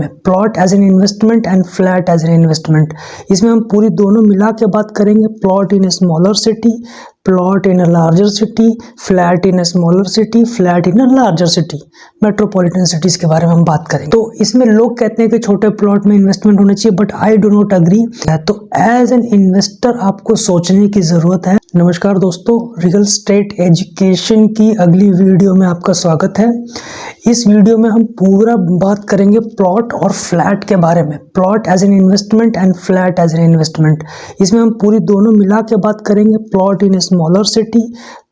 Plot as an investment and flat as an investment. इसमें हम पूरी दोनों मिला के बात करेंगे। Plot in a smaller city, plot in a larger city, flat in a smaller city, flat in a larger city, metropolitan cities के बारे में हम बात करेंगे। तो इसमें लोग कहते हैं कि छोटे प्लॉट में इन्वेस्टमेंट होना चाहिए, but I do not agree. तो एज एन इन्वेस्टर आपको सोचने की जरूरत है। नमस्कार दोस्तों, रियल एस्टेट एजुकेशन की अगली वीडियो में आपका स्वागत है। इस वीडियो में हम पूरा बात करेंगे प्लॉट और फ्लैट के बारे में। Plot as an investment and flat as an investment. इसमें हम पूरी दोनों मिला के बात करेंगे। Plot in a smaller city,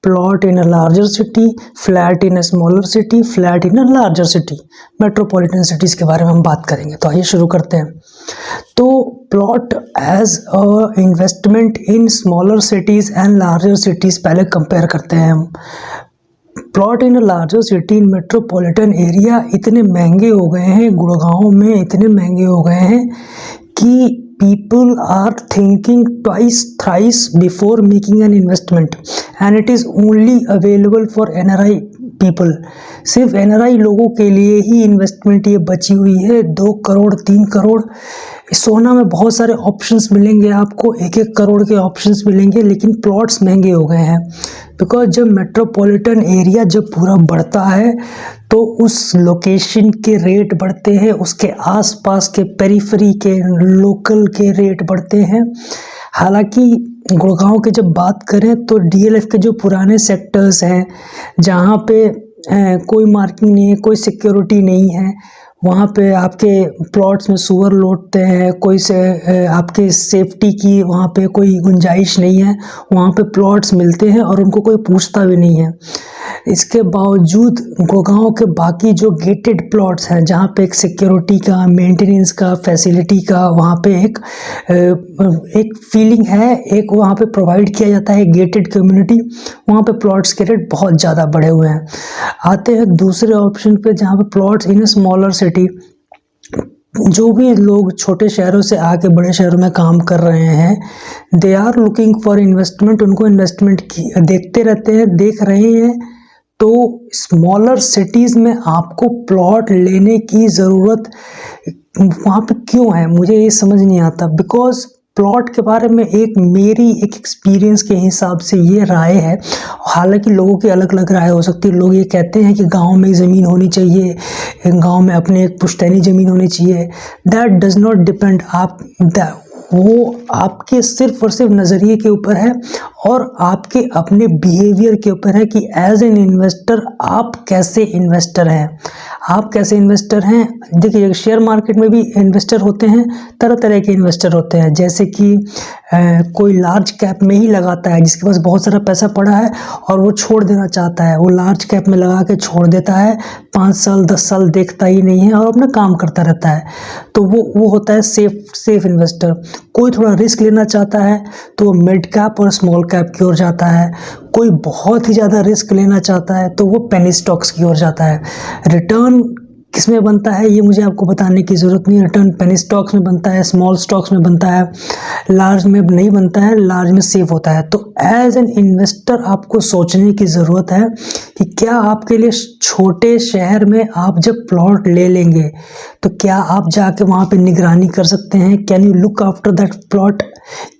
plot in a larger city, flat in a smaller city, flat in a larger city, metropolitan cities के बारे में हम बात करेंगे। तो आइए शुरू करते हैं। तो plot as a investment in smaller cities and larger cities पहले कंपेयर करते हैं हम। Plot in larger city in metropolitan area इतने महंगे हो गए हैं, गुड़गांव में इतने महंगे हो गए हैं कि people are thinking twice thrice before making an investment and it is only available for NRI people। सिर्फ NRI लोगों के लिए ही इन्वेस्टमेंट ये बची हुई है। 2 करोड़ 3 करोड़। सोना में बहुत सारे ऑप्शंस मिलेंगे आपको, 1-1 करोड़ के ऑप्शंस मिलेंगे, लेकिन प्लॉट्स महंगे हो गए हैं। बिकॉज जब मेट्रोपॉलिटन एरिया जब पूरा बढ़ता है तो उस लोकेशन के रेट बढ़ते हैं, उसके आसपास के पेरिफेरी के लोकल के रेट बढ़ते हैं। हालांकि गुड़गांव की जब बात करें तो DLF के जो पुराने सेक्टर्स हैं जहाँ पे कोई मार्किंग नहीं है, कोई सिक्योरिटी नहीं है, वहाँ पे आपके प्लॉट्स में सुअर लौटते हैं, कोई से आपके सेफ्टी की वहाँ पे कोई गुंजाइश नहीं है। वहाँ पे प्लॉट्स मिलते हैं और उनको कोई पूछता भी नहीं है। इसके बावजूद गुड़गांव के बाकी जो गेटेड प्लॉट्स हैं जहाँ पे एक सिक्योरिटी का, मेंटेनेंस का, फैसिलिटी का वहाँ पे एक फीलिंग है, एक वहाँ पे प्रोवाइड किया जाता है गेटेड कम्युनिटी, वहाँ पे प्लॉट्स के रेट बहुत ज़्यादा बढ़े हुए हैं। आते हैं दूसरे ऑप्शन पे जहाँ पे प्लॉट्स इन स्मॉलर सिटी। जो भी लोग छोटे शहरों से आके बड़े शहरों में काम कर रहे हैं, they are looking for investment. उनको इन्वेस्टमेंट की देखते रहते हैं, देख रहे हैं। तो स्मॉलर सिटीज़ में आपको प्लॉट लेने की ज़रूरत वहाँ पे क्यों है, मुझे ये समझ नहीं आता। बिकॉज प्लॉट के बारे में मेरी एक एक्सपीरियंस के हिसाब से ये राय है, हालांकि लोगों की अलग अलग राय हो सकती है। लोग ये कहते हैं कि गांव में ज़मीन होनी चाहिए, गांव में अपने एक पुश्तैनी ज़मीन होनी चाहिए। That does not depend. वो आपके सिर्फ और सिर्फ नज़रिए के ऊपर है और आपके अपने बिहेवियर के ऊपर है कि एज एन इन्वेस्टर आप कैसे इन्वेस्टर हैं। आप कैसे इन्वेस्टर हैं। देखिए, शेयर मार्केट में भी इन्वेस्टर होते हैं, तरह तरह के इन्वेस्टर होते हैं। जैसे कि कोई लार्ज कैप में ही लगाता है, जिसके पास बहुत सारा पैसा पड़ा है और वो छोड़ देना चाहता है, वो लार्ज कैप में लगा के छोड़ देता है। 5 साल 10 साल देखता ही नहीं है और अपना काम करता रहता है। तो वो होता है सेफ इन्वेस्टर। कोई थोड़ा रिस्क लेना चाहता है तो वो मिड कैप और स्मॉल कैप की ओर जाता है। कोई बहुत ही ज़्यादा रिस्क लेना चाहता है तो वो पेनी स्टॉक्स की ओर जाता है। रिटर्न किसमें बनता है ये मुझे आपको बताने की ज़रूरत नहीं। रिटर्न पेनी स्टॉक्स में बनता है, स्मॉल स्टॉक्स में बनता है, लार्ज में नहीं बनता है, लार्ज में सेफ होता है। तो एज एन इन्वेस्टर आपको सोचने की ज़रूरत है कि क्या आपके लिए छोटे शहर में आप जब प्लॉट ले लेंगे तो क्या आप जाके वहाँ पे निगरानी कर सकते हैं। Can you look after that plot.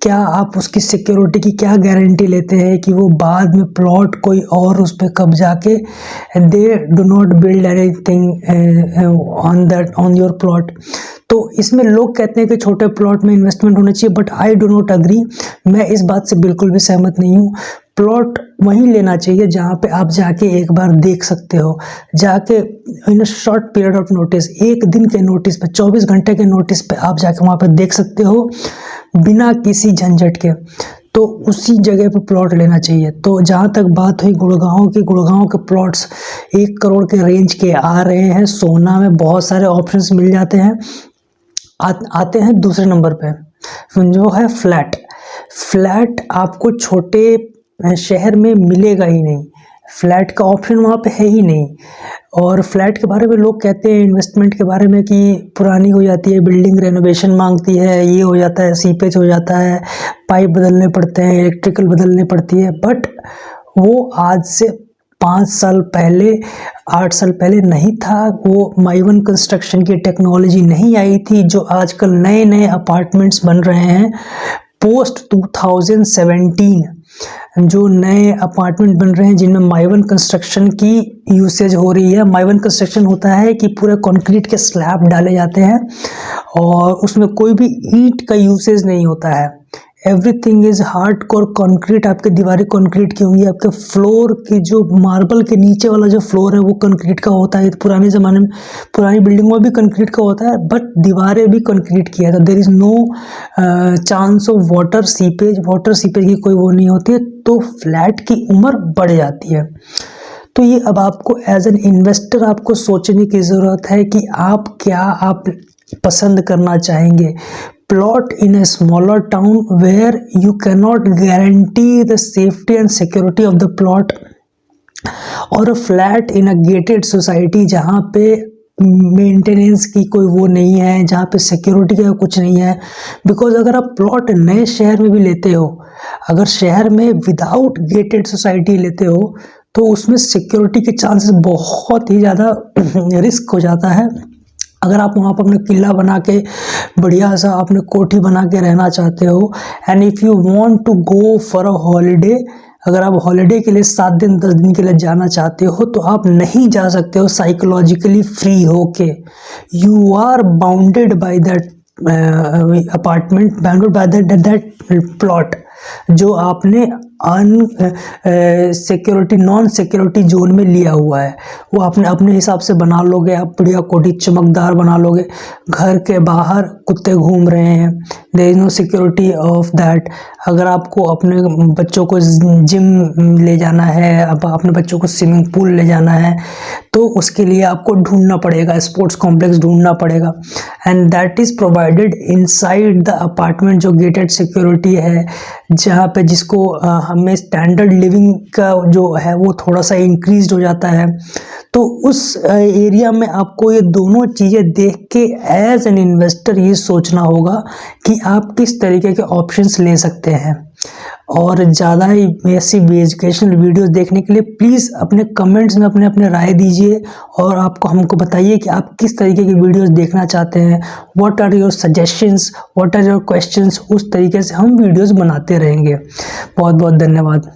क्या आप उसकी सिक्योरिटी की क्या गारंटी लेते हैं कि वो बाद में प्लॉट कोई और उस पर कब्जा के they do not build anything on your plot. तो इसमें लोग कहते हैं कि छोटे प्लॉट में इन्वेस्टमेंट होना चाहिए, but I do not agree. मैं इस बात से बिल्कुल भी सहमत नहीं हूँ। प्लॉट वहीं लेना चाहिए जहाँ पे आप जाके एक बार देख सकते हो, जाके in a short period of notice, 1 दिन के नोटिस पे, 24 घंटे के नोटिस पे आप जाके वहाँ पे देख सकते हो बिना किसी झंझट के। तो उसी जगह पे प्लॉट लेना चाहिए। तो जहाँ तक बात हुई गुड़गांव की, गुड़गांव के प्लॉट्स 1 करोड़ के रेंज के आ रहे हैं। सोना में बहुत सारे ऑप्शंस मिल जाते हैं। आते हैं दूसरे नंबर पे जो है फ्लैट। फ्लैट आपको छोटे शहर में मिलेगा ही नहीं, फ्लैट का ऑप्शन वहाँ पे है ही नहीं। और फ्लैट के बारे में लोग कहते हैं इन्वेस्टमेंट के बारे में कि पुरानी हो जाती है, बिल्डिंग रेनोवेशन मांगती है, ये हो जाता है, सीपेज हो जाता है, पाइप बदलने पड़ते हैं, इलेक्ट्रिकल बदलने पड़ती है। बट वो आज से 5 साल पहले 8 साल पहले नहीं था। वो माइवन कंस्ट्रक्शन की टेक्नोलॉजी नहीं आई थी जो आजकल नए नए अपार्टमेंट्स बन रहे हैं पोस्ट 2017। जो नए अपार्टमेंट बन रहे हैं जिनमें माइवन कंस्ट्रक्शन की यूसेज हो रही है। माइवन कंस्ट्रक्शन होता है कि पूरे कंक्रीट के स्लैब डाले जाते हैं और उसमें कोई भी ईंट का यूसेज नहीं होता है। Everything is hardcore concrete. आपकी दीवारें कंक्रीट की होंगी, आपके फ्लोर की जो मार्बल के नीचे वाला जो फ्लोर है वो कंक्रीट का होता है। पुराने ज़माने में पुरानी बिल्डिंगों में भी कंक्रीट का होता है, बट दीवारें भी कंक्रीट की है। तो there is no chance of water seepage की कोई वो नहीं होती है, तो फ्लैट की उम्र बढ़ जाती है। तो ये अब आपको एज एन इन्वेस्टर आपको सोचने की ज़रूरत है कि आप पसंद करना चाहेंगे। Plot in a smaller town where you cannot guarantee the safety and security of the plot, और flat in a gated society जहाँ पे मेंटेनेंस की कोई वो नहीं है, जहाँ पे सिक्योरिटी का कुछ नहीं है। बिकॉज अगर आप प्लॉट नए शहर में भी लेते हो, अगर शहर में विदाउट गेटेड सोसाइटी लेते हो तो उसमें सिक्योरिटी के चांसेस बहुत ही ज़्यादा रिस्क हो जाता है। अगर आप वहाँ पर अपना किला बना के बढ़िया सा अपने कोठी बना के रहना चाहते हो, and if you want to go for a holiday, अगर आप हॉलीडे के लिए 7 दिन 10 दिन के लिए जाना चाहते हो तो आप नहीं जा सकते हो साइकोलॉजिकली फ्री होके। You are bounded by that apartment, bounded by that plot जो आपने सिक्योरिटी नॉन सिक्योरिटी जोन में लिया हुआ है। वो आपने अपने हिसाब से बना लोगे, आप बढ़िया कोठी चमकदार बना लोगे। घर के बाहर कुत्ते घूम रहे हैं, there is no security of that. अगर आपको अपने बच्चों को जिम ले जाना है, अब अपने बच्चों को स्विमिंग पूल ले जाना है, तो उसके लिए आपको ढूंढना पड़ेगा, स्पोर्ट्स कॉम्प्लेक्स ढूंढना पड़ेगा, and that is provided inside the apartment. जो गेटेड सिक्योरिटी है, जहाँ पे जिसको हमें स्टैंडर्ड लिविंग का जो है वो थोड़ा सा इंक्रीज हो जाता है। तो उस एरिया में आपको ये दोनों चीज़ें देख के एज एन इन्वेस्टर ये सोचना होगा कि आप किस तरीके के ऑप्शंस ले सकते हैं। और ज़्यादा ही ऐसी एजुकेशनल वीडियोस देखने के लिए प्लीज़ अपने कमेंट्स में अपने राय दीजिए और आपको हमको बताइए कि आप किस तरीके की वीडियोस देखना चाहते हैं। What are your suggestions, what are your questions. उस तरीके से हम वीडियोस बनाते रहेंगे। बहुत बहुत धन्यवाद।